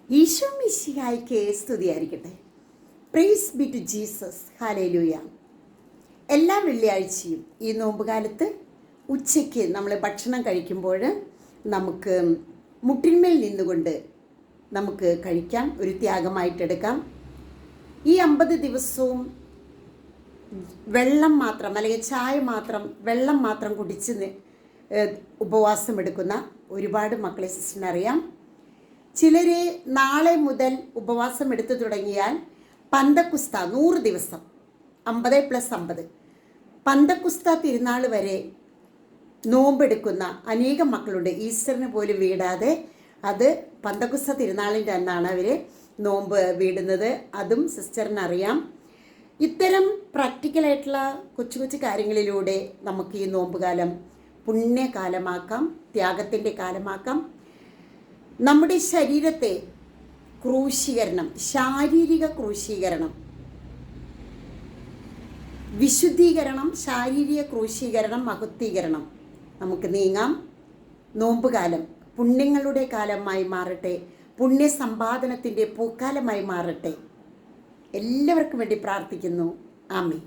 ഈശോ മിശിഹായ്ക്ക് സ്തുതിയായിരിക്കട്ടെ. Praise be to Jesus. Hallelujah. എല്ലാ വെള്ളിയാഴ്ചയും ഈ നോമ്പുകാലത്ത് ഉച്ചയ്ക്ക് നമ്മൾ ഭക്ഷണം കഴിക്കുമ്പോൾ നമുക്ക് മുട്ടിന്മേൽ നിന്നുകൊണ്ട് നമുക്ക് കഴിക്കാം, ഒരു ത്യാഗമായിട്ടെടുക്കാം. ഈ 50 ദിവസവും വെള്ളം മാത്രം അല്ലെങ്കിൽ ചായ മാത്രം, വെള്ളം മാത്രം കുടിച്ച് ഉപവാസം എടുക്കുന്ന ഒരുപാട് മക്കളെ സിസ്റ്ററിനറിയാം. ചിലരെ നാളെ മുതൽ ഉപവാസം എടുത്തു തുടങ്ങിയാൽ പന്തക്കുസ്ത 100 ദിവസം 50+50 പന്തക്കുസ്ത തിരുനാൾ വരെ നോമ്പെടുക്കുന്ന അനേകം മക്കളുണ്ട്. ഈസ്റ്ററിന് പോലും വീടാതെ അത് പന്തക്കുസ്ത തിരുനാളിൻ്റെ അന്നാണ് അവർ നോമ്പ് വീടുന്നത്. അതും സിസ്റ്ററിനറിയാം. ഇത്തരം പ്രാക്ടിക്കലായിട്ടുള്ള കൊച്ചു കൊച്ചു കാര്യങ്ങളിലൂടെ നമുക്ക് ഈ നോമ്പുകാലം പുണ്യകാലമാക്കാം, ത്യാഗത്തിൻ്റെ കാലമാക്കാം. നമ്മുടെ ശരീരത്തെ ക്രൂശീകരണം, ശാരീരിക ക്രൂശീകരണം, വിശുദ്ധീകരണം, ശാരീരിക ക്രൂശീകരണം, മഹത്വീകരണം നമുക്ക് നീങ്ങാം. നോമ്പുകാലം പുണ്യങ്ങളുടെ കാലമായി മാറട്ടെ, പുണ്യസമ്പാദനത്തിൻ്റെ പൂക്കാലമായി മാറട്ടെ. എല്ലാവർക്കും വേണ്ടി പ്രാർത്ഥിക്കുന്നു. ആമേൻ.